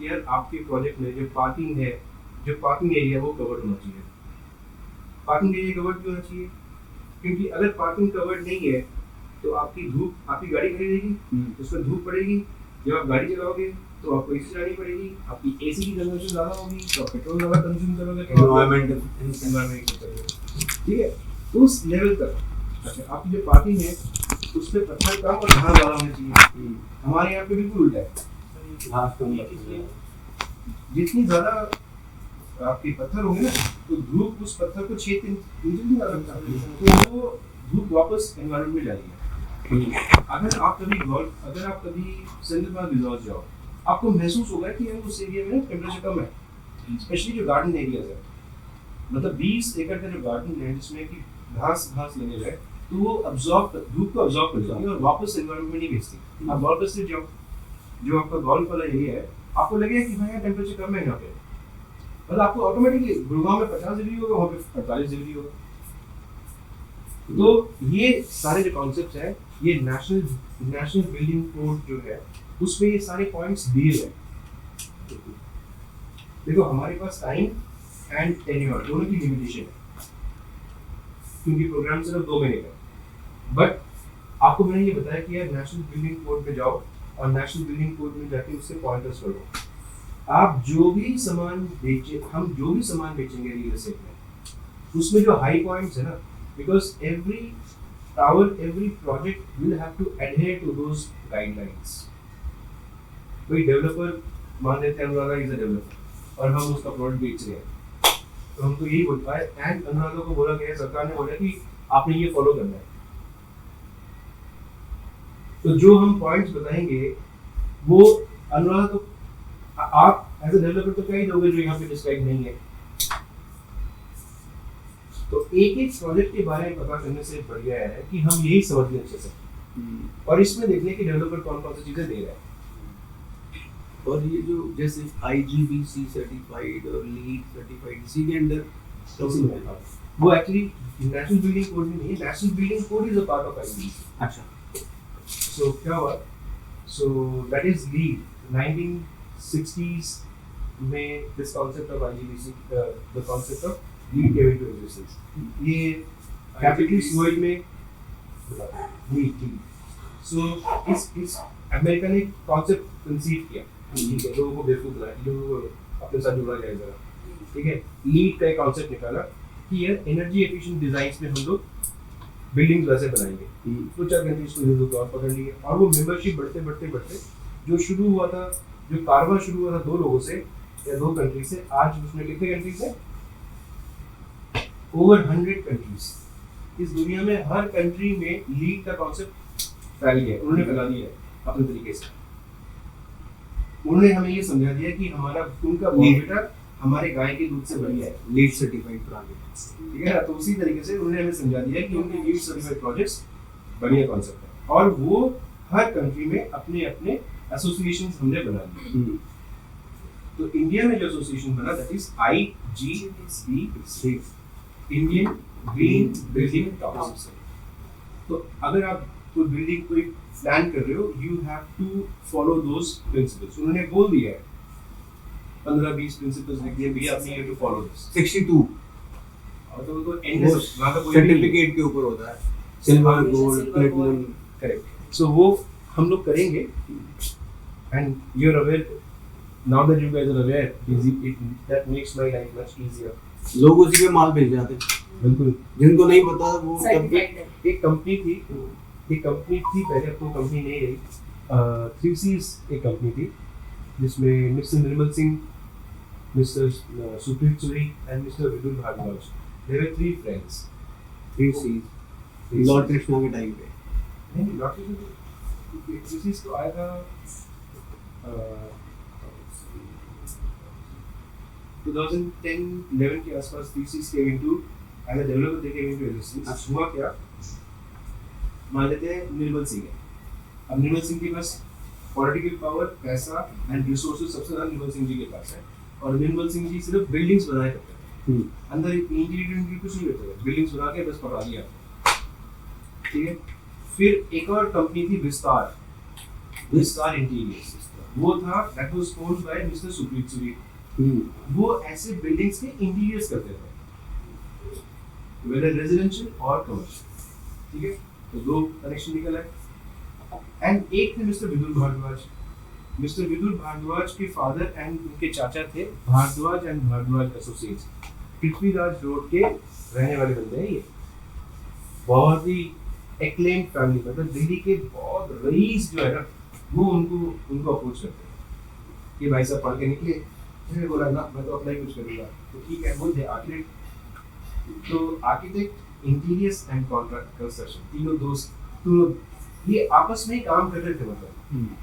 कि यार आपके प्रोजेक्ट में जो पार्किंग है, जो पार्किंग एरिया वो कवर्ड होना चाहिए। पार्किंग एरिया कवर्ड क्यों होना चाहिए? क्योंकि अगर पार्किंग कवर्ड नहीं है तो आपकी धूप, आपकी गाड़ी खड़ी रहेगी, उसमें धूप पड़ेगी, जब आप गाड़ी चलाओगे तो आपको एसी चलानी पड़ेगी, आपकी एसी की कंजम्पशन ज़्यादा होगी, तो आप पेट्रोल ज़्यादा कंज्यूम करोगे, तो एनवायरमेंट, ठीक है, उस लेवल तक। अच्छा, आपकी जो पार्किंग है उसमें पत्थर कम और घास ज़्यादा होनी चाहिए। हमारे यहाँ पे बिल्कुल उल्टा है, घास कम, जितनी ज़्यादा आपके पत्थर होंगे ना तो धूप उस पत्थर को छेद नहीं ज़्यादा, तो वो धूप वापस एनवायरमेंट में जाएगी। अगर आप कभी सेंट्रल पार्क रिजॉर्ट जाओ, आपको महसूस होगा कि यार उस एरिया में टेम्परेचर कम है, स्पेशली जो गार्डन एरियाज है, मतलब 20 एकड़ का जो गार्डन है जिसमें कि घास लगे हुए, तो वो धूप को अब्जॉर्ब कर जाती है और वापस एनवायरमेंट में नहीं भेजती। आप गोल्फ से जाओ, जो आपका गोल्फ वाला एरिया है, आपको लगेगा कि भाई यहाँ टेम्परेचर कम है यहाँ पे, मतलब आपको ऑटोमेटिकली गुड़गांव में 50 डिग्री होगा, वहाँ पे 48 डिग्री होगा। तो ये सारे जो कॉन्सेप्ट्स हैं, ये नेशनल बिल्डिंग कोड जो है उसमें ये सारे पॉइंट्स दिए हैं। देखो हमारे पास टाइम एंड टेन्योर दोनों की लिमिटेशन है, क्योंकि प्रोग्राम सिर्फ 2 महीने का। बट आपको मैंने ये बताया कि यार नेशनल बिल्डिंग कोड में जाओ और नेशनल बिल्डिंग कोड में जाके उससे पॉइंटर्स करो। आप जो भी सामान बेचेंगे रियल एस्टेट में, उसमें जो हाई पॉइंट्स है ना, because every project will have to adhere to those guidelines। कोई डेवलपर मान लेते हैं अनुराधा इज अ डेवलपर और हम उसका प्रोडक्ट बेच रहे हैं, तो हम तो यही बोल पाए, एंड अनुराधा को बोला गया, सरकार ने बोला कि आपने ये फॉलो करना है। तो जो हम पॉइंट्स बताएंगे वो अनुराधा तो आप एज अ डेवलपर तो क्या ही दोगे जो यहाँ पे डिस्क्राइब नहीं है। तो एक प्रोजेक्ट के बारे में पता करने से बढ़िया है कि हम यही समझ लें अच्छे से, और इसमें देख लें कि डेवलपर कौन कौन सी चीजें दे रहा है। और ये जो जैसे IGBC सर्टिफाइड और लीड सर्टिफाइड, इसी के अंडर वो एक्चुअली नेशनल बिल्डिंग कोड में नहीं है, national building code is a part of IGBC। अच्छा, सो क्या हुआ, so that is lead 1960s में this concept of IGBC, the concept of lead came into existence. ये कैपिटल स्वर्ड में लीड, सो इस अमेरिका ने कॉन्सेप्ट कंसीव किया, ठीक है, लोगों को बेवकूफ बनाया, लोगों को अपने साथ जोड़ा जाए जरा, ठीक है। लीड का एक कॉन्सेप्ट निकाला कि यार एनर्जी एफिशिएंट डिजाइन्स में हम लोग बिल्डिंग्स वैसे बनाएंगे। तो 4 कंट्रीज को यूज और पकड़ लिए, और वो मेंबरशिप बढ़ते जो शुरू हुआ था, जो कारवा शुरू हुआ था 2 लोगों से या 2 कंट्री से, आज उसमें कितने कंट्रीज है? Over 100 countries. इस दुनिया में हर कंट्री में लीड का कॉन्सेप्ट फैल गया, उन्होंने फैला दिया है अपने तरीके से। उन्होंने हमें ये समझा दिया कि हमारा उनका बॉर्नविटा हमारे गाय के दूध से बढ़िया है, लीड सर्टिफाइड प्रोजेक्ट, ठीक है। तो उसी तरीके से उन्होंने हमें समझा दिया कि उनके लीड सर्टिफाइड प्रोजेक्ट्स बढ़िया कॉन्सेप्ट है, और वो हर कंट्री में अपने अपने एसोसिएशंस हमने बना दिए। तो इंडिया में जो एसोसिएशन बना that is IGBC, Indian green building council. तो अगर आप कोई बिल्डिंग कोई प्लान कर रहे हो, you have to follow those principles. उन्होंने बोल दिया है 15-20 प्रिंसिपल्स लिख दिए, भैया आपने ये टू फॉलो दिस 62, और तो वो एंडलेस वहां का कोई सर्टिफिकेट के ऊपर होता है, silver, gold, platinum, correct. So वो हम लोग करेंगे, and you are aware now that you guys are aware, that makes my life much easier. लोग उसी पे माल भेज जाते हैं, बिल्कुल। जिनको नहीं पता वो एक कंपनी थी पहले, अब तो कंपनी नहीं रही, 3Cs एक कंपनी थी जिसमें mister Nirmal Singh, mister Supreet Suri and mister Vidul Bhardwaj, they were 3 friends. 3Cs lord Krishna के टाइम पे नहीं, लॉर्ड कृष्णा 3Cs तो आया था 2010-11 के आसपास। 3Cs came into as a developer, they came into existence। हुआ क्या, मान लेते हैं निर्मल सिंह है, अब निर्मल सिंह के पास पॉलिटिकल पावर, पैसा एंड रिसोर्सेज सबसे ज़्यादा निर्मल सिंह जी के पास है, और निर्मल सिंह जी सिर्फ बिल्डिंग्स बनाए करते थे, अंदर इंटीरियर कुछ नहीं करते थे, बिल्डिंग्स बना के बस पकड़ा दिया, ठीक है। फिर एक और कंपनी थी विस्तार इंटीरियर्स, वो था that was owned bye mister Supreet Suri. वो ऐसे बिल्डिंग्स के इंटीरियर्स करते थे, वेदर रेजिडेंशियल और कमर्शियल, ठीक है। तो दो कनेक्शन निकल आए। एंड एक थे मिस्टर विदुर भारद्वाज। मिस्टर विदुर भारद्वाज के फादर एंड उनके चाचा थे Bhardwaj and Bhardwaj associates, Prithviraj road के रहने वाले बंदे हैं ये। बहुत ही एक्लेम्ड फैमिली, मतलब दिल्ली के बहुत रईस जो है ना, वो उनको अप्रोच करते हैं कि भाई साहब पढ़ के निकले। मैंने बोला ना मैं तो अप्लाई कुछ करूँगा, तो ठीक है। वो थे आर्किटेक्ट, तो architect, interiors and contract construction, तीनों दोस्त, तो ये आपस में ही काम कर रहे थे। मतलब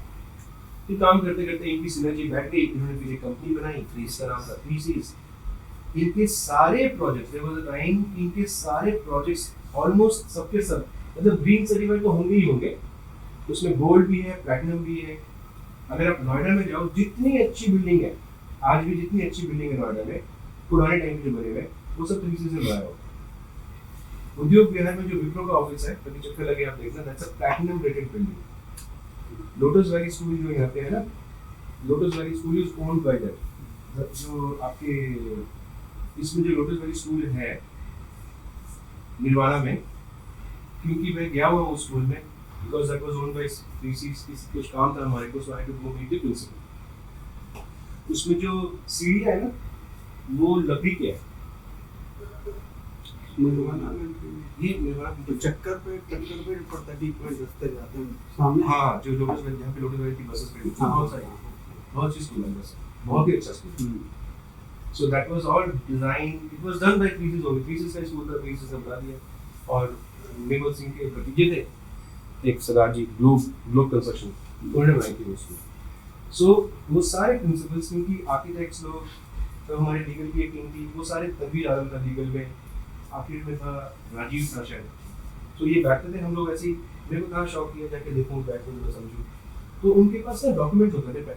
फिर काम करते करते इनकी सिनर्जी बैठ गई, इन्होंने फिर एक कंपनी बनाई, इसका नाम था 3Cs। इनके सारे projects, there was a time इनके सारे प्रोजेक्ट्स ऑलमोस्ट सबके सब मतलब ग्रीन सर्टिफाइड तो होंगे ही होंगे, उसमें गोल्ड भी है, प्लैटिनम भी है। अगर आप नोएडा में जाओ, जितनी अच्छी बिल्डिंग है आज भी, जितनी अच्छी बिल्डिंग है नोएडा में पुराने टाइम के जो बने हुए, वो सब 3C से बनाया हुआ। उद्योग विहार में जो विप्रो का ऑफिस है, कभी चक्कर लगे आप देखना, that's a platinum rated building. Lotus valley school जो यहाँ पे है ना, lotus valley school is owned by that. जो आपके इसमें जो लोटस वैली स्कूल है निर्वाणा में, क्योंकि मैं गया हुआ उस स्कूल में, because that was owned by 3C, कुछ काम था हमारे को, so I could move into principal. उसमें जो सीढ़ियाँ है ना, वो लकड़ी के है। निर्वाणा ये निर्वाणा तो चक्कर पे पड़ता है, बीच में रास्ते जाते हैं सामने। हाँ, जो लोटस वैली, जहाँ पे लोटस वैली की बसेस खड़ी थी, बहुत सारी, बहुत अच्छी स्कूल है बस, बहुत ही अच्छा school. So that was all designed, it was done by 3Cs only। 3Cs का स्कूल था, 3Cs ने बना दिया। और निर्मल सिंह के भतीजे थे एक, सरदार जी, ग्लोब कंस्ट्रक्शन, उन्होंने बनाई थी वो स्कूल। सो वो सारे प्रिंसिपल्स, क्योंकि आर्किटेक्ट्स लोग, तो हमारे लीगल की एक टीम थी, वो सारे, तनवीर आलम था लीगल में, आखिर में था राजीव था शायद। तो ये बैठते थे हम लोग ऐसे ही, मेरे को कहाँ शौक किया जाके देखूँ, बैठूँ, मैं समझूँ। तो उनके पास ना डॉक्यूमेंट्स होते थे,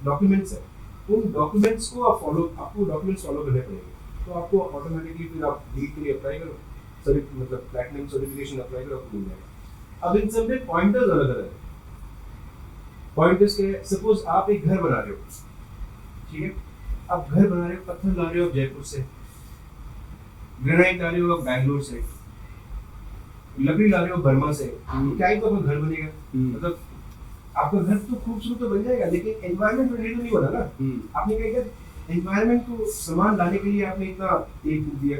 डॉक्यूमेंट्स है, उन डॉक्यूमेंट्स को आपको डॉक्यूमेंट्स फॉलो करने पड़ेंगे। तो आपको ऑटोमेटिकली फिर आप लीड के लिए अप्लाई करो, सभी मतलब प्लैटिनम सर्टिफिकेशन अप्लाई करो, आपको मिल जाएगा। अब इन सब में पॉइंटर्स अलग अलग है। पॉइंटर्स के, सपोज आप एक घर बना रहे हो, ठीक है, आप घर बना रहे हो, पत्थर ला रहे हो आप जयपुर से, ग्रेनाइट ला रहे हो आप बैंगलोर से, लकड़ी ला रहे हो बर्मा से, क्या ही तो आपका घर बनेगा। मतलब आपका घर तो खूबसूरत तो बन जाएगा, लेकिन एनवायरनमेंट फ्रेंडली तो नहीं बना ना। आपने क्या किया, एनवायरनमेंट को सामान लाने के लिए आपने इतना तेल फूक दिया,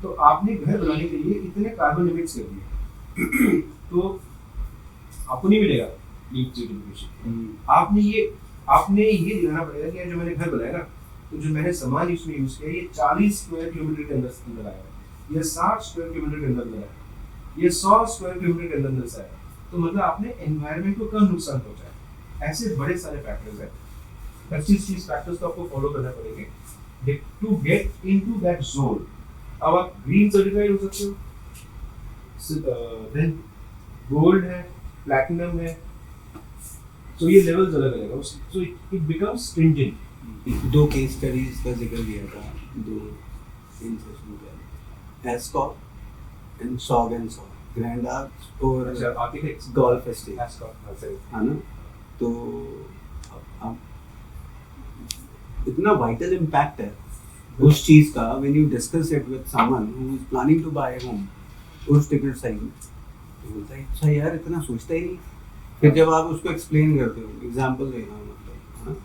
तो आपने घर बनाने के लिए इतने कार्बन एमिट्स कर दिए, तो आपको नहीं मिलेगा लीड सर्टिफिकेशन। आपने ये दिखाना पड़ेगा कि जो मैंने घर बनाया ना, तो जो मैंने सामान इसमें यूज किया, ये 40 स्क्वायर किलोमीटर के अंदर आया, या 60 स्क्वायर किलोमीटर के अंदर आया, ये 100 स्क्वायर किलोमीटर के अंदर से आया। तो मतलब आपने एनवायरनमेंट को कम नुकसान पहुंचाया। ऐसे बड़े सारे फैक्टर्स हैं, 25-30 फैक्टर्स तो आपको फॉलो करना पड़ेंगे to get into that zone. अब आप ग्रीन सर्टिफाइड हो सकते हो, देन गोल्ड है, प्लैटिनम है, तो ये लेवल्स अलग अलग है, so it becomes stringent. 2 case studies का जिक्र किया था, 2 इन सेशन में, Ascott and Sorg and Sorg, grand arch और आर्किटेक्ट्स गोल्फ एस्टेट, एस्कॉट है ना। तो अब इतना वाइटल इम्पैक्ट है उस चीज़ का, when you discuss it with someone who is planning to buy home उस टिकट साइज में, तो बोलता है अच्छा यार इतना सोचता ही नहीं। फिर जब आप उसको एक्सप्लेन करते हो, एग्जांपल देना मतलब, है ना,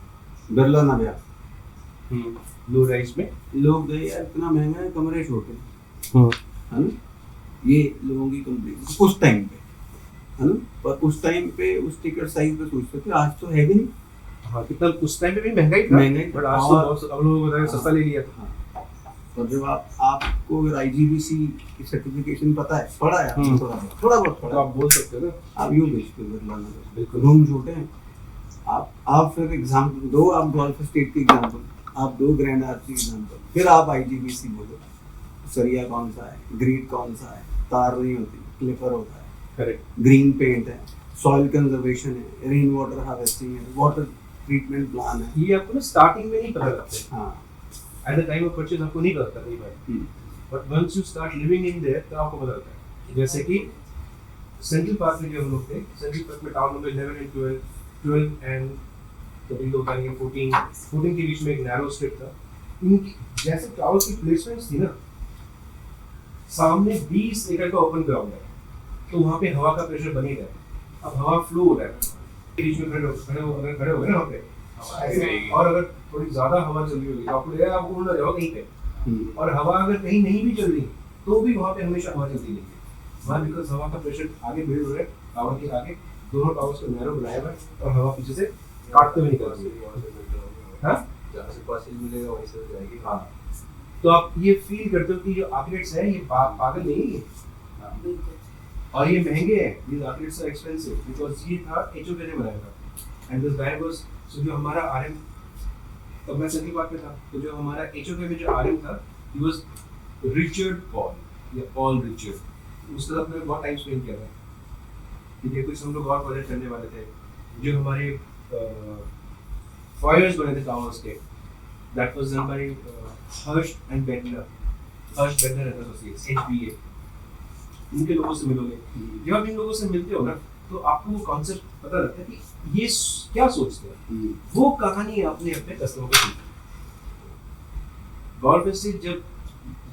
बिरला नव्या लो राइज में लोग गए यार इतना महंगा है, कमरे छोटे, है ना, ये लोगों की कंप्लेंट उस टाइम पे, है ना। पर उस टाइम पे उस टिकट साइज पे सोचते थे, आज तो है भी नहीं। हाँ, कितना उस टाइम पे भी महंगा ही था, बट आज तो बहुत अब लोगों को बताया सस्ता ले लिया। और जब आपको अगर IGBC की सर्टिफिकेशन पता है, पढ़ा है आपने, थोड़ा बहुत पढ़ा, तो आप बोल सकते हो ना, आप यूँ बेचते हो बिरला नगर, बिल्कुल रूम छोटे हैं। आप फिर एग्जाम्पल दो, आप गोल्फ स्टेट की एग्जाम्पल, आप दो ग्रैंड आर्च की एग्जाम्पल, फिर आप IGBC बोलो, सरिया कौन सा है, ग्रीड कौन सा है, तार नहीं होती, क्लिपर होता है, करेक्ट, ग्रीन पेंट है, सॉइल कंजर्वेशन है, रेन वाटर हार्वेस्टिंग है, वाटर ट्रीटमेंट प्लान है। ये आपको ना स्टार्टिंग में नहीं पता लगता, हाँ, at the time of purchase आपको नहीं पता लगता कई बार, but once you start living in there तो आपको पता लगता है। जैसे कि सेंट्रल पार्क में जो हम लोग थे, सेंट्रल पार्क में टाउन नंबर 11 एंड 12 एंड कभी तो होता नहीं है 14 के बीच में एक नैरो स्ट्रिप था। इनकी जैसे टावर्स की प्लेसमेंट्स थी ना, सामने 20 एकड़ का ओपन ग्राउंड है, तो वहाँ पे हवा का प्रेशर बनी रहा है। अब हवा फ्लो हो रहा है, बीच में खड़े हो गए ना वहाँ पे, और अगर थोड़ी ज्यादा हवा चल रही होगी तो आपको लगेगा आप उड़ ना जाओ कहीं पे, और हवा अगर कहीं नहीं भी चल रही तो भी वहाँ पे हमेशा हवा चलती रहेगी वहाँ, बिकॉज हवा का प्रेशर आगे बिल्ड हो रहा है, टावर के आगे दोनों टावर्स को नैरो बनाया हुआ है और हवा पीछे से काटते हुए निकल रही है। हाँ, जहाँ से पासिंग मिलेगा वहीं से जाएगी। हाँ, तो आप ये फील करते हो कि जो आर्किटेक्ट्स है ये पागल नहीं है, और ये महंगे हैं, these architects are expensive because ये था HOK ने बनाया था, and this guy was, so जो हमारा RM, तब मैं सेकंड पार्ट में था, तो जो हमारा HOK में जो RM था, he was Richard Paul या Paul Richard, उसके साथ मैंने बहुत टाइम स्पेंड किया था, ठीक है, कुछ हम लोग और प्रोजेक्ट करने वाले थे, जो हमारे फॉयर्स बने थे टावर्स के, that was done by Hirsch and Bedner and Associates, HBA, इनके लोगों से मिलोगे, जब आप इन लोगों से मिलते हो ना तो आपको वो कॉन्सेप्ट पता लगता है कि ये क्या सोचते हैं, वो कहानी आपने अपने कस्टमर को दी। गोल्फ एस्टेट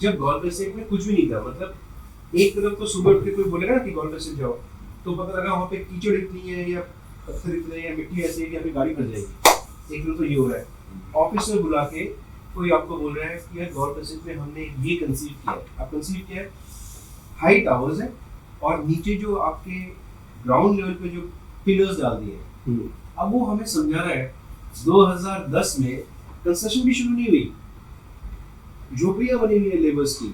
जब गोल्फ एस्टेट में कुछ भी नहीं था, मतलब एक तरफ तो सुबह उठ के कोई बोलेगा ना कि गोल्फ एस्टेट जाओ, तो पता लगा वहाँ पे कीचड़ इतनी है या पत्थर इतने हैं या मिट्टी ऐसी है कि अभी गाड़ी फंस जाएगी, एक तरफ तो ये हो रहा है। ऑफिस में बुला के कोई आपको बोल रहा है कि यार गोल्फ एस्टेट में हमने ये कंसीव किया है, आप कंसीव किया है, हाई टावर्स है और नीचे जो आपके ग्राउंड लेवल पे जो पिलर्स डाल दिए हैं, अब वो हमें समझा रहा है 2010 में कंस्ट्रक्शन भी शुरू नहीं हुई, झोपड़ियां बनी हुई है लेबर्स की,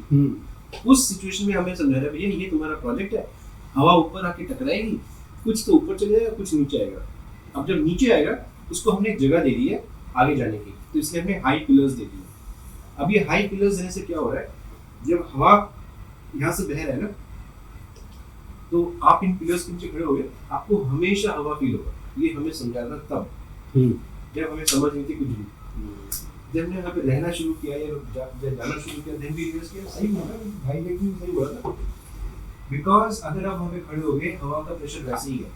उस सिचुएशन में हमें समझा रहा है भैया ये तुम्हारा प्रोजेक्ट है, हवा ऊपर आके टकराएगी, कुछ तो ऊपर चले जाएगा कुछ नीचे आएगा, अब जब नीचे आएगा उसको हमने एक जगह दे दी है आगे जाने की, तो इसलिए हमने हाई पिलर्स दे दिए। अब ये हाई पिलर्स देने से क्या हो रहा है, जब हवा यहाँ से बह रहा है ना, तो आप इन पिलर्स के नीचे खड़े हो गए, आपको हमेशा हवा फील होगा, ये हमें समझाना तब जब हमें समझ नहीं थी कुछ भी, जब हमने यहाँ पे रहना शुरू किया या जाना शुरू किया, देन भी रियलाइज किया सही हुआ ना, भाई लेकिन सही हुआ ना, बिकॉज अगर आप वहाँ पे खड़े हो गए हवा का प्रेशर वैसे ही है,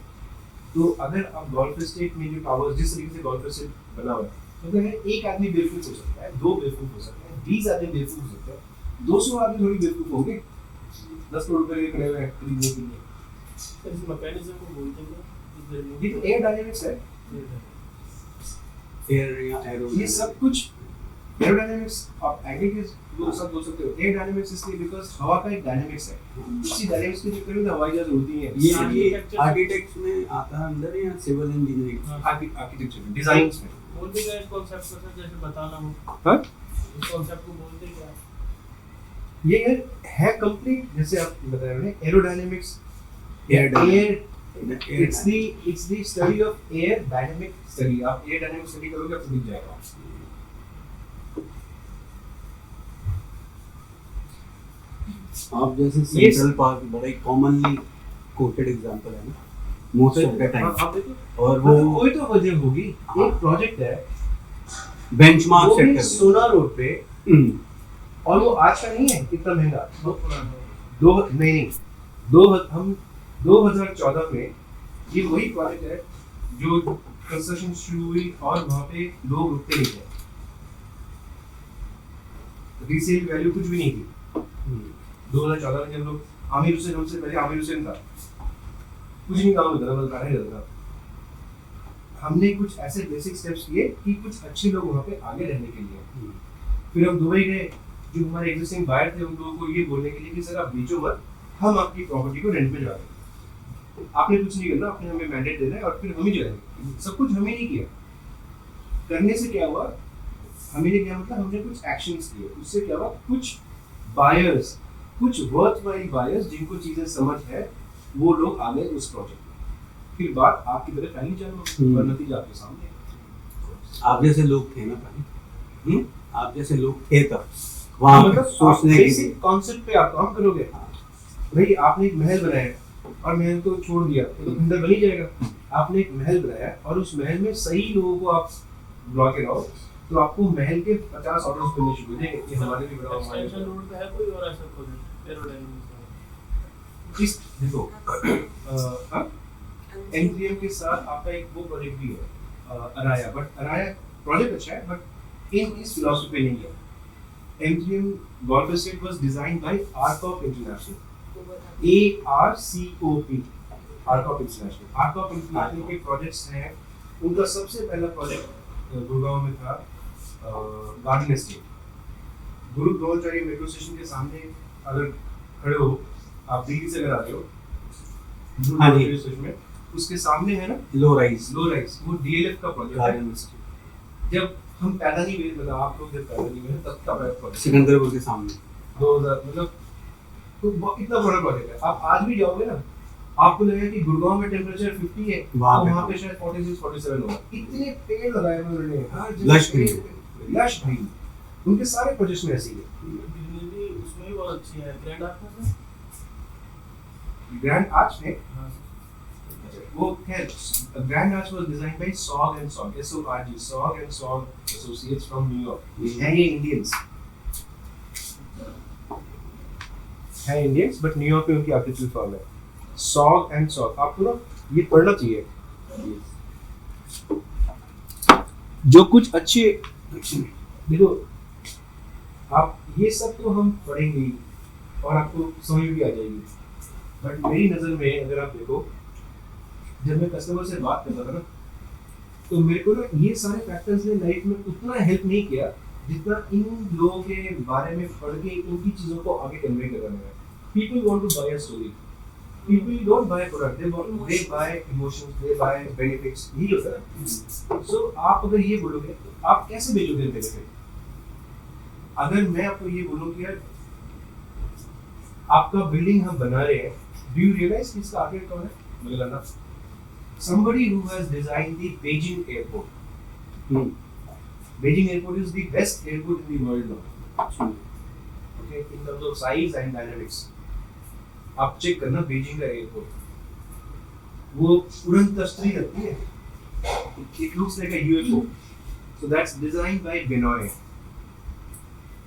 तो अगर आप गोल्फ एस्टेट में जो टावर्स जिस तरीके से गोल्फ एस्टेट बना हुआ है, मतलब एक आदमी बेवकूफ हो सकता है, 2 बेवकूफ हो सकते हैं, 20 आदमी बेवकूफ हो सकते हैं, 200 आदमी थोड़ी बेवकूफ होंगे 10 करोड़ रुपए खड़े हुए हैं खरीदने के लिए। इस मैकेनिज्म को बोलते हैं ये तो एयर डायनेमिक्स है, एयर या एरो, ये सब कुछ एरोडायनेमिक्स आप एग्रीगेट दो सब बोल सकते हो। एयर डायनेमिक्स इसलिए बिकॉज़ हवा का एक डायनेमिक्स है, इसी डायनेमिक्स के चक्कर में हवाई जहाज उड़ती हैं। ये आर्किटेक्ट्स में आता है अंदर या सिविल इंजीनियरिंग आर्किटेक्चर में, डिजाइन्स में बोलते क्या इस कॉन्सेप्ट को, सर जैसे बताना हो, हां इस कॉन्सेप्ट को बोलते क्या ये है कंप्लीट, जैसे आप बता रहे हैं aerodynamics, air it's the study of air dynamic study. आप एयर डायनेमिक स्टडी करोगे आपको दिख जाएगा। आप जैसे सेंट्रल पार्क बड़ा ही कॉमनली कोटेड एग्जांपल है ना मोस्ट ऑफ द टाइम, आप देखो और वो कोई तो वजह होगी, एक प्रोजेक्ट है बेंचमार्क सेट कर सोना रोड पे, और वो आज का नहीं है, कितना महंगा, हम 2014 में ये वही प्रोजेक्ट है जो कंस्ट्रक्शन शुरू हुई और वहाँ पे लोग रुकते नहीं थे, रीसेल वैल्यू कुछ भी नहीं थी। 2014 में जब लोग आमिर हुसैन, हमसे पहले आमिर हुसैन था, कुछ नहीं काम होता था, बस गाना ही रहता था। हमने कुछ ऐसे बेसिक स्टेप्स किए कि कुछ अच्छे लोग वहाँ पे आगे रहने के लिए। फिर हम दुबई गए, जो हमारे एग्जिस्टिंग बायर थे उन लोगों को ये बोलने के लिए कि सर आप बेचो मत, हम आपकी प्रॉपर्टी को रेंट पे चला देंगे, आपने कुछ नहीं करना, आपने हमें मैंडेट देना है और फिर हम ही चलाएंगे। सब कुछ हमें नहीं किया, करने से क्या हुआ, हमें नहीं किया मतलब हमने कुछ एक्शंस किए, उससे क्या हुआ, कुछ बायर्स, कुछ वर्थवाइल बायर्स जिनको चीजें समझ है, वो लोग आ गए उस प्रोजेक्ट में। फिर बात आपकी तरफ फैली चालू और नतीजा आपके सामने है। आप जैसे लोग थे ना भाई, आप जैसे लोग थे तब वहाँ मतलब सोचने के कॉन्सेप्ट पे आप काम करोगे। भाई आपने एक महल बनाया और महल को छोड़ दिया तो खंडर बन ही जाएगा। आपने एक महल बनाया और उस महल में सही लोगों को आप बुला के लाओ, तो आपको महल के 50 ऑर्डर्स मिलने शुरू हो जाएंगे कि हमारे लिए बनाओ, हमारे एक्सटेंशन रोड पे है कोई और ऐसा प्रोजेक्ट एरोडायनामिक्स? इस देखो एनजीएम के साथ आपका एक वो प्रोजेक्ट भी है अराया, बट अराया प्रोजेक्ट अच्छा है बट इन इस फिलॉसफी नहीं है। MGM Golf Estate was designed by Arcop International, ARCOP, Arcop International। Arcop International के प्रोजेक्ट्स हैं, उनका सबसे पहला प्रोजेक्ट गुड़गांव में था गार्डन एस्टेट। गुरु द्रोणाचार्य मेट्रो स्टेशन के सामने अगर खड़े हो, आप दिल्ली से अगर आ रहे हो गुरु हाँ जी। द्रोणाचार्य स्टेशन में, उसके सामने है ना लो राइज लो राइज, वो DLF का प्रोजेक्ट है। गार्डन एस्टेट जब हम पैदा नहीं हुए, मतलब आप लोग जब पैदा नहीं हुए तब का प्रोजेक्ट, सिकंदरपुर के सामने 2000, मतलब तो इतना बड़ा प्रोजेक्ट है। आप आज भी जाओगे ना, आपको लगेगा कि गुड़गांव में टेम्परेचर 50 है, वहाँ पे वहाँ पे शायद 46 47 होगा। इतने पेड़ लगाए हुए उन्होंने, हर जगह Lush पेड़, green। lush green। उनके सारे प्रोजेक्ट्स में ऐसे ही है। दिल्ली भी उसमें भी बहुत अच्छी है, ग्रैंड आर्ट में से। ग्रैंड आर्च में हाँ वो खैर grand arch was designed by Sorg and Sorg, SORG, Sorg and Sorg associates from New York. हैं ये इंडियंस, हैं इंडियंस बट न्यूयॉर्क में उनकी आर्टिफिशियल फॉर्म है, सॉग एंड सॉग। आपको ना ये पढ़ना चाहिए। जो कुछ अच्छे, देखो आप ये सब तो हम पढ़ेंगे ही और आपको समझ भी आ जाएगी, बट मेरी नज़र में अगर आप देखो, जब मैं कस्टमर से बात करता था ना, तो मेरे को ना ये सारे फैक्टर्स ने लाइफ में उतना हेल्प नहीं किया जितना इन लोगों के बारे में पढ़ के इनकी चीज़ों को आगे कन्वे करवाने में। People want to buy a story, people don't buy product, they buy emotions, they buy benefits. यही होता है ना। सो आप अगर ये बोलोगे, आप कैसे बेचोगे बेनिफिट? अगर मैं आपको ये बोलूँ कि यार आपका बिल्डिंग हम बना रहे हैं, डू यू रियलाइज कि इसका आर्किटेक्ट कौन है? मुझे लगा somebody who has designed the Beijing airport. Beijing airport is the best airport in the world now. Okay, in terms of size and dynamics. आप चेक करना बीजिंग का एयरपोर्ट, वो उड़न तश्तरी लगती है, it looks like a UFO. So that's designed by Benoy.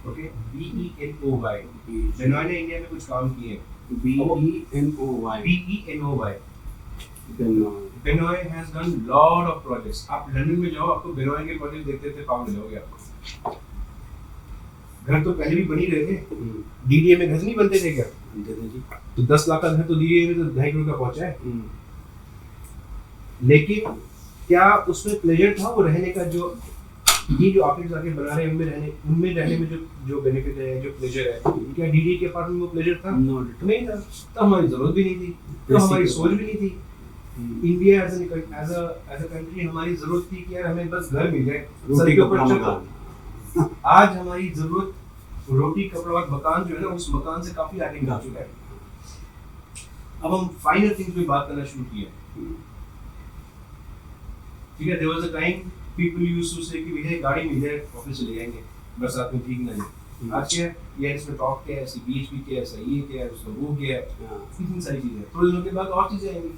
Okay, BENOY. Benoy ने India में कुछ काम किए हैं। BENOY BENOY. Benoy has done lot of projects. आप लंदन में जाओ, आपको Benoy के प्रोजेक्ट देखते थे पागल हो जाओगे। आपको घर तो पहले भी बन ही रहे थे, DDA में घर नहीं बनते थे क्या? तो 10 लाख का घर तो DDA में तो 2.5 करोड़ का पहुंचा है। लेकिन क्या उसमें प्लेजर था वो रहने का? जो ये जो आर्किटेक्ट आके बना रहे हैं उनमें रहने में जो बेनिफिट है, जो प्लेजर है, क्या DDA के अपार्टमेंट में वो प्लेजर था? नहीं था। तो हमारी जरूरत भी नहीं थी, तो हमारी सोच भी नहीं थी। इंडिया एज अ कंट्री हमारी जरूरत थी कि यार हमें बस घर मिल जाए, सर के ऊपर चलो। आज हमारी जरूरत रोटी कपड़ा मकान जो है ना, उस मकान से काफी आगे निकल चुका है। अब हम फाइनल थिंग्स पे बात करना शुरू किया। ठीक है, there was a time people used to say कि भैया गाड़ी मिल जाए ऑफिस चले जाएंगे, बरसात में ठीक ना है। आज क्या है, ये इसमें टॉप क्या है, इसकी BHP क्या है, सही क्या है, उसका वो क्या है, इतनी सारी चीजें। थोड़े दिनों के बाद और चीजें आएंगी।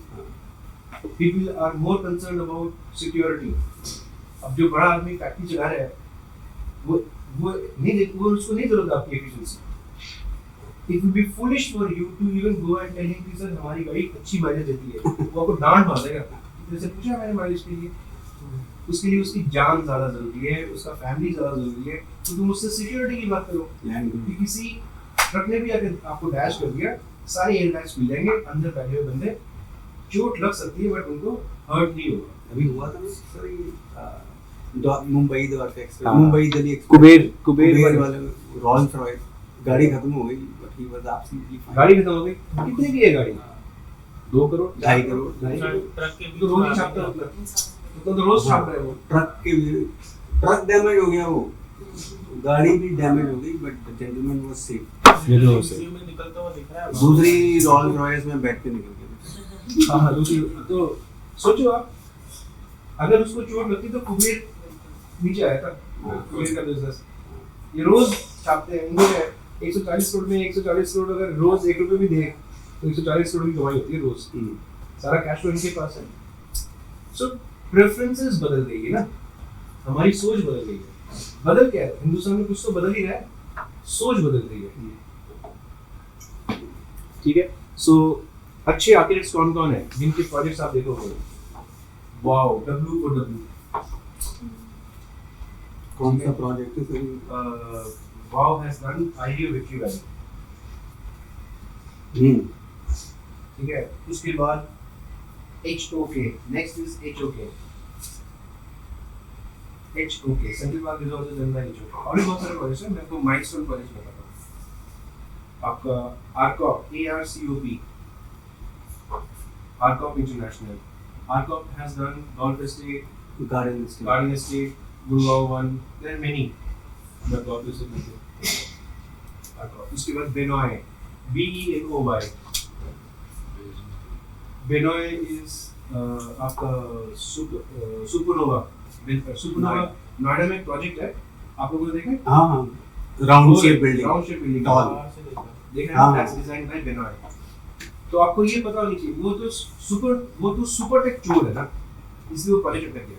People are more concerned about security. अब जो बड़ा आदमी फैक्ट्री चला रहा है, वो उसको नहीं जरूरत आपकी efficiency. It would be foolish for you to even go and tell him कि सर हमारी गाड़ी अच्छी माइलेज देती है। वो आपको डांट मार देगा। जैसे पूछा मैंने माइलेज के लिए, उसके लिए उसकी जान ज़्यादा ज़रूरी है, उसका फैमिली ज़्यादा ज़रूरी है। तो तुम उससे सिक्योरिटी की बात करो कि किसी ट्रक ने भी आके आपको डैश कर दिया, सारे एयर बैग्स खुल जाएंगे, अंदर बैठे हुए बंदे, चोट लग सकती है बट उनको हर्ट नहीं होगा। अभी हुआ था सर ये मुंबई द्वारका एक्सप्रेस, हाँ। मुंबई दिल्ली एक्सप्रेस, कुबेर वाले रोल्स रॉयस गाड़ी खत्म हो गई, but he was absolutely fine. गाड़ी खत्म हो गई। कितने की है गाड़ी? 2 करोड़, 2.5 करोड़। ट्रक के तो रोज ही छापता है तो रोज छाप रहा है वो। ट्रक डैमेज हो गया, वो गाड़ी भी डैमेज हो गई, but the gentleman was safe. Video में निकलता हुआ दिख रहा है। दूसरी रोल्स रॉयस में बैठ के निकल गया। हाँ, दूसरी तो सोचो आप, अगर उसको चोट लगती तो कुबेर नीचे आया था। कुबेर का बिजनेस ये रोज छापते हैं। इनको 140 करोड़ में 140 करोड़ अगर रोज 1 रुपए भी दे तो 140 करोड़ की कमाई होती है रोज। सारा कैश फ्लो इनके पास है। सो प्रेफरेंसेस बदल गई है ना, हमारी सोच बदल गई है। बदल क्या है, हिंदुस्तान में कुछ तो बदल ही रहा है, सोच बदल रही है। ठीक है, सो अच्छे आर्किटेक्ट्स कौन कौन है जिनके प्रोजेक्ट्स आप देखोगे, वाओ, W4W कौन सा प्रोजेक्ट है sir? Wow has done idea victory valley, ठीक है। उसके बाद HOK, next is HOK, central park resort is under HOK। और भी बहुत सारे प्रोजेक्ट्स हैं, मैं आपको माइलस्टोन प्रोजेक्ट बताता हूँ। आपका ARCOP, ARCOP international, ARCOP has done Golf Estate, garden Estate, Gurgaon one, there are many, but Golf Estate नहीं है। ARCOP, उसके बाद Benoy, BENOY, Benoy is आपका सुपरनोवा, नोएडा में एक प्रोजेक्ट है, आप लोगों ने देखा है? हाँ, राउंड शेप बिल्डिंग, टॉल, बाहर से देखा देखा हाँ। है, दैट्स डिजाइन्ड बाय बेनॉय। तो आपको ये पता होनी चाहिए, वो तो सुपर टेक चोर है ना, इसलिए वो प्रोजेक्ट कर दिया।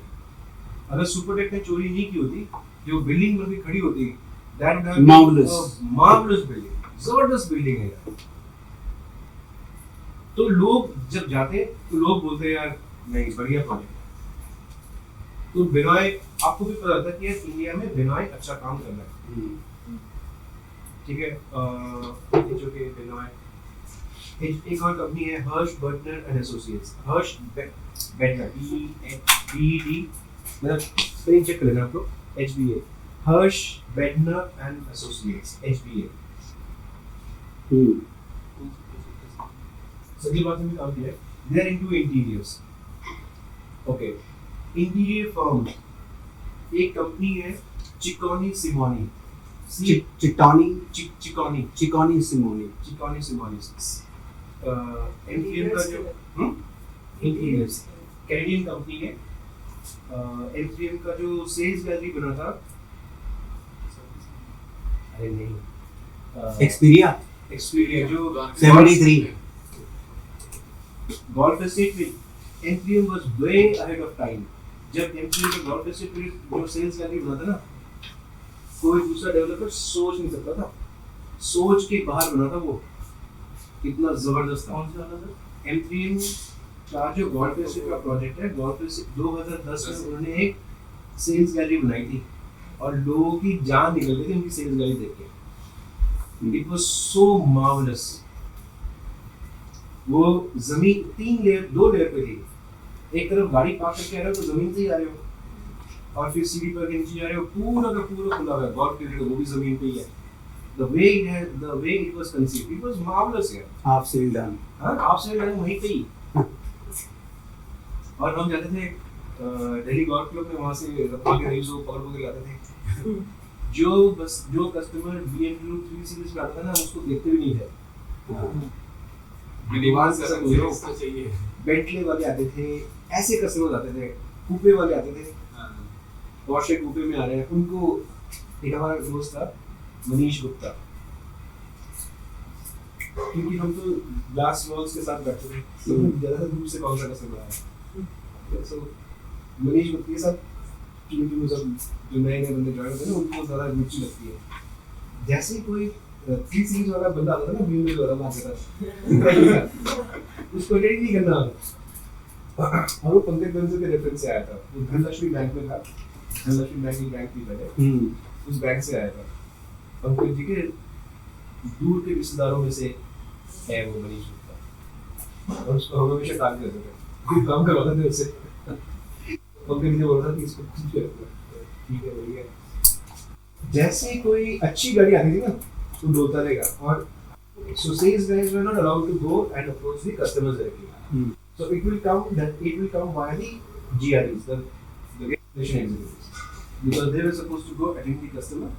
अगर सुपर टेक ने चोरी नहीं की होती, जो बिल्डिंग बन के खड़ी होती, that would have marvellous building, जबरदस्त बिल्डिंग है यार। तो लोग जब जाते तो लोग बोलते हैं यार नहीं बढ़िया प्रोजेक्ट। तो बेनॉय, आपको भी पता होता है कि यार इंडिया में बेनॉय अच्छा काम कर रहा है, ठीक है। बेनॉय, एक और कंपनी है Harsh Bertner and associates, Harsh Betner, BED, मतलब स्पेलिंग चेक कर लेना आपको, HBA, Harsh Betner and associates, HBA। सभी बात में काम किया है। They are into interiors, okay. Interior firm, एक कंपनी है चिकोनी सिमोनी, चिकोनी सिमोनी, एमटीएम का जो इंटीरियर्स कैनेडियन कंपनी है। एमटीएम का जो सेल्स गैलरी बना था, अरे नहीं, एक्सपीरिया जो 73 गोल्फ एस्टेट में MTM was way ahead of time. जब एमटीएम का गोल्फ एस्टेट में जो सेल्स गैलरी बना था ना, कोई दूसरा डेवलपर सोच नहीं सकता था, सोच के बाहर बना था वो, कितना जबरदस्त था। कौन सा वाला सर? एम3 का जो गोल्फ एस्टेट का प्रोजेक्ट है, गोल्फ एस्टेट 2010 में उन्होंने एक सेल्स गैलरी बनाई थी और लोगों की जान निकल गई थी उनकी सेल्स गैलरी देख के। It was so marvellous. वो जमीन 2 लेयर पे थी, एक तरफ गाड़ी पार्क करके आ रहे हो तो जमीन से ही आ रहे हो, और फिर सीढ़ी पर के नीचे जा रहे हो, पूरा का पूरा खुला हुआ है गोल्फ फील्ड, वो भी जमीन पे ही है। The way it was conceived, it was marvelous यार। हाफ सेल डन, हाँ, आपसे लड़े वहीं पे ही। और हम जाते थे दिल्ली गोल्फ क्लब में, वहाँ से रत्ना के रईस को पकड़ के लाते थे। जो कस्टमर BMW 3 सीरीज पे आता था ना, उसको देखते भी नहीं थे। विनिवास का सब हीरो चाहिए। बेंटले वाले आते थे, ऐसे कस्टमर आते थे, कूपे वाले आते थे, पोर्शे कूपे में आ रहे हैं। उनको एक हमारा दोस्त था मनीष गुप्ता, क्योंकि हम तो ग्लास वॉल्स के साथ बैठते थे, तो ज़्यादा दूर से कौन सा कस्टमर आया। सो मनीष गुप्ता के साथ क्योंकि वो सब जो नए नए बंदे ज्वाइन होते हैं ना, उनको ज़्यादा रुचि लगती है। जैसे ही कोई 3 सीरीज वाला बंदा आता था ना, BMW वाला मारता था, उसको अटेंड नहीं करना आता। और वो पंकज बंसल के रेफरेंस से आया था, वो धनलक्ष्मी बैंक में था, धनलक्ष्मी बैंक की बैंक थी पहले, उस बैंक से आया था। पंकज जी के दूर के रिश्तेदारों में से है वो मनीष गुप्ता, और उसको हम हमेशा टाल करते थे, कोई काम करवाते थे उससे। पंकज जी बोल रहा था कि इसको ठीक है बढ़िया। जैसे कोई अच्छी गाड़ी आती थी ना, तो बोलता रहेगा। और so sales guys were not allowed to go and approach the customers directly. So it will come via the GREs, the relation executives, because they were supposed to go attend the customer,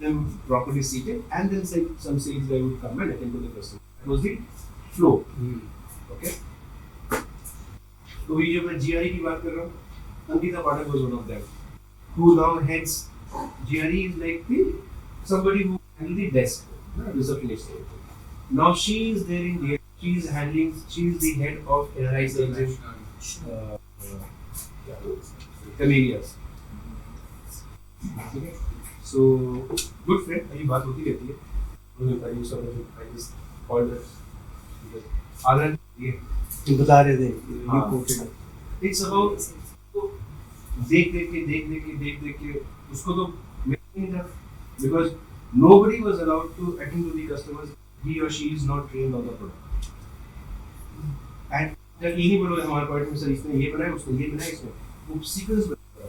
them properly seated, and then some sales guy would come and attend to the customer. That was the flow. Okay. तो ये जो मैं GRE की बात कर रहा हूँ, Ankita Pathak was one of them, who now heads GRE is like somebody who handles the desk, receptionist. Now she is there in the, she is the head of NRI sales in Camellias. Okay. So good friend, अभी बात होती रहती है। उन्होंने बताया ये सब, I just called her. आदरण ये बता रहे थे, हाँ, it's about देख देख के उसको तो नहीं था, because nobody was allowed to attend to the customers. He or she is not trained on the product. And जब ये नहीं बोलोगे हमारे प्रोडक्ट में सर इसने ये बनाया, उसने ये बनाया, इसमें वो सीक्वेंस बना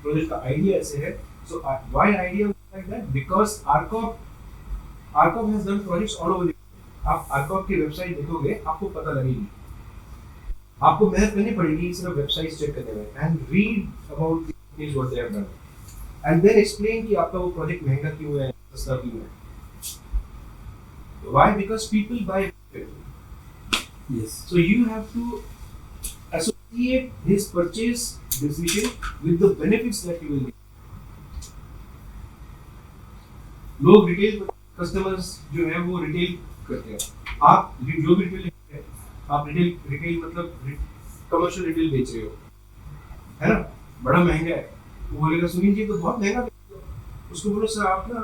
प्रोजेक्ट का आइडिया ऐसे है. So why idea was like that? Because ARCOP has done projects all over the world. आप ARCOP की वेबसाइट देखोगे आपको पता लगेगी. आपको मेहनत करनी पड़ेगी सिर्फ वेबसाइट चेक करने में, and read about the companies what they have done, and then explain कि आपका वो प्रोजेक्ट महंगा क्यों है, सस्ता क्यों है. Why? Because people buy it. Yes. So you have to associate his purchase decision with the benefits that you will get. लोग रिटेल कस्टमर्स जो है वो रिटेल करते हैं. आप जो भी रिटेल है, आप रिटेल मतलब कमर्शियल रिटेल बेच रहे हो, है ना, बड़ा महंगा है. वो बोलेगा सुनील जी तो बहुत महंगा बेच रहे हो. उसको बोलो सर आप ना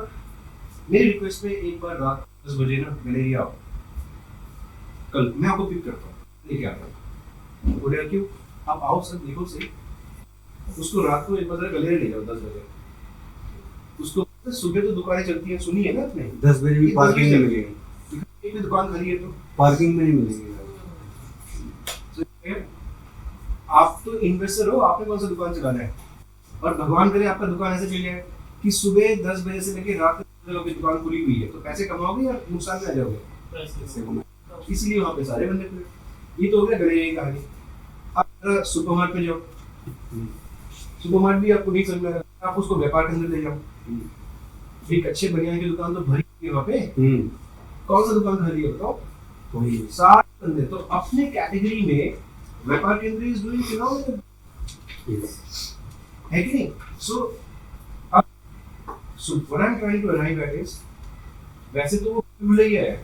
मेरी रिक्वेस्ट पे एक बार रात 10 बजे ना गैलरी आओ, कल मैं आपको पिक करता हूँ, लेके आता हूँ. बोलेगा क्यों? आप आओ सर, देखो सही. उसको रात को एक बार गैलरी ले जाओ 10 बजे. उसको सुबह तो दुकानें चलती हैं, सुनी है ना आपने, 10 बजे भी पार्किंग नहीं मिलेगी. एक भी दुकान खाली है तो पार्किंग में नहीं मिलेगी. आप तो इन्वेस्टर हो, आपने कौन सा दुकान चलाना है. और भगवान करे आपका दुकान ऐसे चल जाए कि सुबह 10 बजे से लेकर रात तक की दुकान खुली हुई है, तो पैसे कमाओगे या नुकसान में आ जाओगे. इसलिए वहाँ पे सारे बंदे खुले. ये तो हो गया गले की कहानी. आप सुपरमार्केट में जाओ, सुपरमार्केट भी आपको नहीं समझ में, आप उसको व्यापार के अंदर ले जाओ. एक अच्छे बनियान की दुकान तो भरी है वहाँ पे. कौन सा दुकान खाली है बताओ? वही सारे बंदे. तो अपने कैटेगरी में व्यापार केंद्र इज डूइंग फिनोमिनल, है कि नहीं. So what I am trying to arrive at is, वैसे तो वो भूलैया है.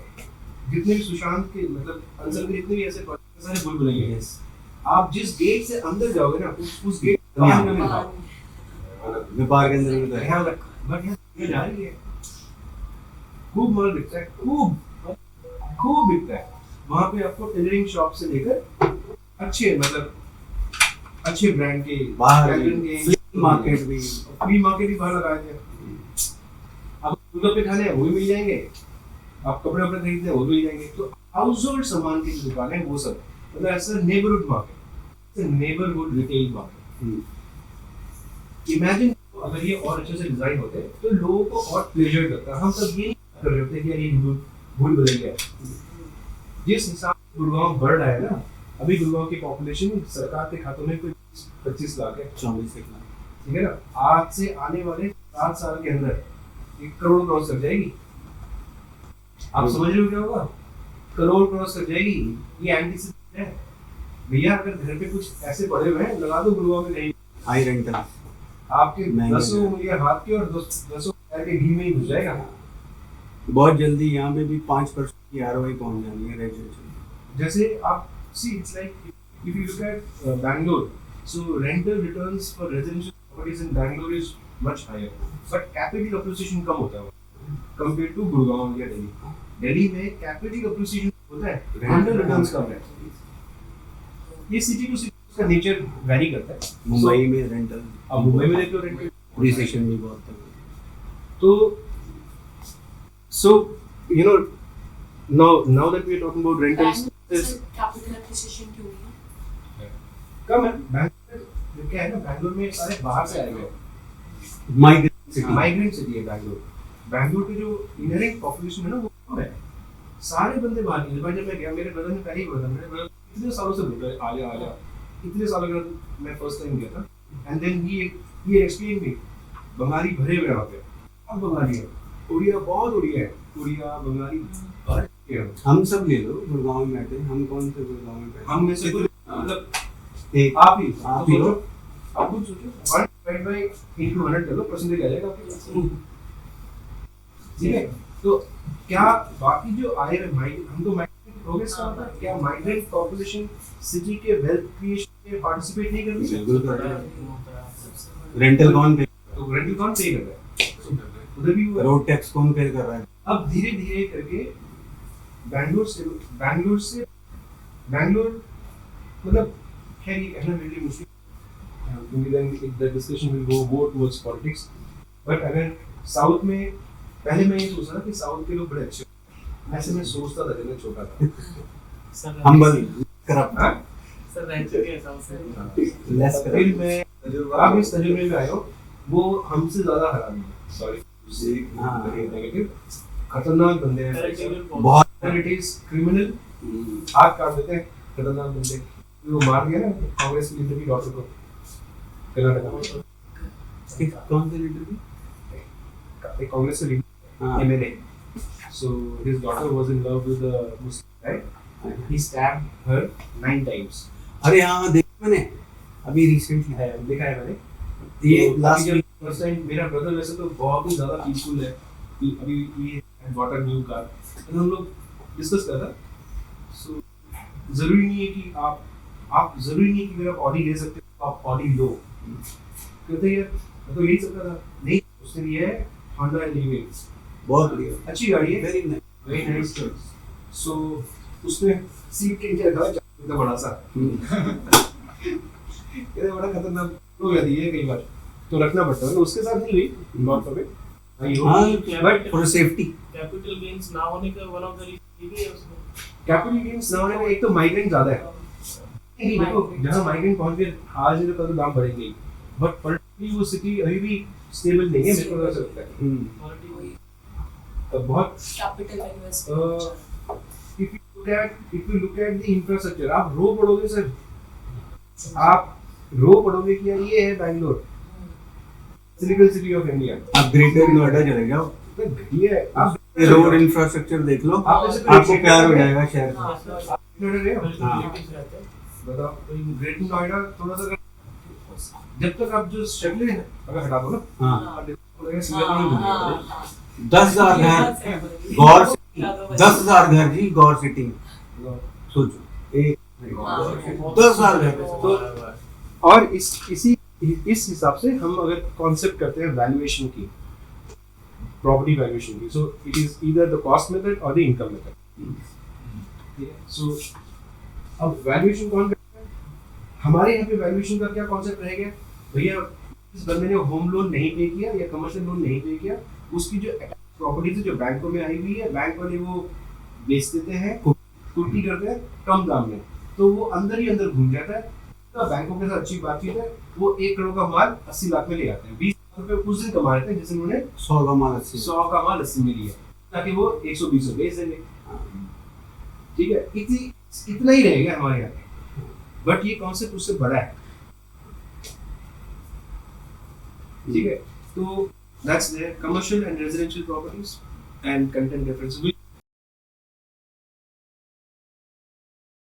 जितने भी सुशांत के मतलब अंसर के जितने भी ऐसे सारे भूलभुलैया हैं. आप जिस गेट से अंदर जाओगे ना उस गेट बाहर में मिलता है व्यापार के अंदर में तो है. बट ये जा रही है, खूब माल बिकता है, खूब बिकता है. वहाँ पे आपको टेलरिंग शॉप से लेकर अच्छे मतलब अच्छे ब्रांड के बाहर के मार्केट भी फ्री मार्केट भी बाहर लगाए थे. आप दुकान पे खाने वो भी मिल जाएंगे, आप कपड़े वपड़े खरीदते हैं वो भी मिल जाएंगे. तो हाउस होल्ड सामान की जो दुकान है वो सब मतलब ऐसा neighbourhood market, neighbourhood retail market. Imagine अगर ये और अच्छे से डिजाइन होते तो लोगों को और प्लेजर करता. हम सब ये नहीं कर रहे होते कि यार ये भूल बदल गया. जिस हिसाब से गुड़गांव बढ़ रहा है ना, अभी गुड़गांव की पॉपुलेशन सरकार के खातों में कोई 25 लाख है, 24 लाख, ठीक है ना. आज से आने वाले 7 साल के अंदर 1 करोड़ क्रॉस कर जाएगी. आप समझ रहे हो क्या होगा? करोड़ क्रॉस कर जाएगी. ये एंटीसिपेट है भैया. अगर घर पे कुछ ऐसे पड़े हुए हैं लगा दो गुड़गांव में, नहीं हाई रेंटल आपके 10 उंगलियां हाथ की और 10 पैर के घी में ही घुस जाएगा. बहुत जल्दी यहाँ पे भी 5% की आरओआई पहुंच जानी है रेजिडेंशियल. जैसे आप see it's like if you look at Bangalore, so rental returns for residential properties in Bangalore is much higher, but capital appreciation कम होता है कंपेयर टू गुड़गांव या दिल्ली. दिल्ली में कैपिटल अप्रिसिएशन होता है, रेंटल रिटर्न्स कम है. ये सिटी टू सिटी का नेचर वैरी करता है. मुंबई में रेंटल, अब मुंबई में देखो रेंटल अप्रिसिएशन भी बहुत है. तो so you know now that we are talking about rentals, capital appreciation क्यों नहीं है? कम है. बैंगलोर क्या है ना, बैंगलोर में सारे बाहर से आए हुए हैं. माइग्रेंट सिटी है बैंगलोर. बैंगलोर की जो इनहेरेंट पॉपुलेशन है ना वो कम है. सारे बंदे बाहर निकले. भाई जब मैं गया मेरे ब्रदर ने पहले ही बोला था, मेरे ब्रदर इतने सालों से बोल रहे आ जा. इतने सालों के बाद मैं फर्स्ट टाइम गया था. And then he explain me Bengali भरे हुए वहाँ पे. अब बंगाली है, उड़िया बहुत उड़िया है, उड़िया बंगाली भर के हैं. हम सब ले लो गुड़गांव में बैठे. हम कौन से गुड़गांव में बैठे? हम में से कोई मतलब एक आप ही लो. आप खुद सोचो 1/100 कर लो, परसेंटेज आ जाएगा आपके पास. ठीक है. तो क्या बाकी जो आए हम तो माइग्रेंट हो गए. इसका मतलब क्या माइग्रेंट पॉपुलेशन सिटी के वेल्थ क्रिएशन में पार्टिसिपेट नहीं कर रही? बिल्कुल कर रहे हैं. रेंटल कौन पे? तो रेंटल कौन पे कर रहा है? उधर भी रोड टैक्स कौन पे कर रहा है? अब धीरे धीरे करके बैंगलोर मतलब खैर ये कहना मेरे लिए मुश्किल क्योंकि then the discussion will go more towards politics. But अगर साउथ में पहले मैं ये सोच रहा था कि साउथ के लोग बड़े अच्छे हैं। ऐसे मैं सोचता था जब मैं छोटा था। सर हम्बल करप्ट हाँ? सर रह चुके हैं साउथ से। लेस फिर मैं आप इस तजुर्बे में आए हो, वो हमसे ज़्यादा हरामी है। Sorry, उससे हाँ। नेगेटिव, खतरनाक बंदे हैं। बहुत क्रिमिनल, हाथ काट देते हैं, खतरनाक बंदे। वो मार दिया ना कांग्रेस के लीडर की डॉक्टर को कर्नाटक में। कौन से लीडर की? एक कांग्रेस के लीडर हाँ। MLA, so his daughter was in love with a Muslim guy. He stabbed her 9 times. अरे हाँ देखा मैंने अभी रिसेंटली है, देखा है मैंने। ये तो लास्ट अभी जब first time मेरा ब्रदर वैसे तो बहुत ही ज़्यादा पीसफुल है, कि अभी ये bought a new car, तो हम लोग डिस्कस कर रहा। So ज़रूरी नहीं है कि आप ज़रूरी नहीं है कि अगर आप ऑडी ले सकते हो आप ऑडी लो। कहते यार मैं तो ले सकता था, नहीं उसने लिया है Honda Elevate, बहुत बढ़िया अच्छी गाड़ी है, वेरी नाइस वेरी नाइस। सो उसने सीट के नीचे रखा इतना बड़ा सा, ये बड़ा खतरनाक हो जाती है कई बार, तो रखना पड़ता है। उसके साथ नहीं हुई नॉट पे but for safety capital gains ना होने का वन ऑफ द रीजन ये भी है उसमें। कैपिटल गेन्स ना होने का एक तो माइग्रेन ज्यादा है। नहीं देखो जहाँ माइग्रेन पहुंच गए आज नहीं तो कल तो दाम बढ़ेंगे, बट पॉलिटिकली वो सिटी अभी भी स्टेबल नहीं है, मेरे को ऐसा लगता है। तो बहुत capital investment if you look at the infrastructure, आप रो पढ़ोगे सर, आप रो पढ़ोगे कि यार ये है Bangalore, silicon city of India. आप ग्रेटर नोएडा चले जाओ, तो घटिया है। आप रोड इंफ्रास्ट्रक्चर देख लो, आप ऐसे कोई आपको प्यार हो जाएगा शहर से। हाँ, नोएडा गए हो? हाँ। बताओ तो ग्रेटर नोएडा थोड़ा सा जब तक आप जो शक्लें हैं अगर हटा दो ना, हाँ सिंगापुर में घूमिए। 10,000 घर गौर सिटी, 10,000 घर जी गौर सिटी में सोचो एक 10,000 घर। तो और इस हिसाब से हम अगर कॉन्सेप्ट करते हैं वैल्यूएशन की, प्रॉपर्टी वैल्यूएशन की, so it is either the cost method और द इनकम मेथड। ठीक है, सो अब वैल्यूएशन कौन करता है? हमारे यहाँ पे वैल्यूएशन का क्या कॉन्सेप्ट रह गया भैया, इस बंदे ने होम लोन नहीं पे किया या कमर्शियल लोन नहीं पे किया, उसकी जो प्रॉपर्टीज जो बैंकों में आई हुई है, बैंक वाले वो बेच देते हैं, कुर्की करते हैं कम दाम में, तो वो अंदर ही अंदर घूम जाता है। तो बैंकों के साथ अच्छी बातचीत है, वो 1 करोड़ का माल 80 लाख में ले आते हैं, 20 लाख रुपए उस दिन कमा लेते हैं जैसे उन्होंने 100 का माल 80 100 का माल 80 में लिया, ताकि वो 120 में बेच देंगे। ठीक है, इतना ही रहेगा हमारे यहाँ, बट ये कॉन्सेप्ट उससे बड़ा है। ठीक है, तो that's there, commercial and residential properties and content difference.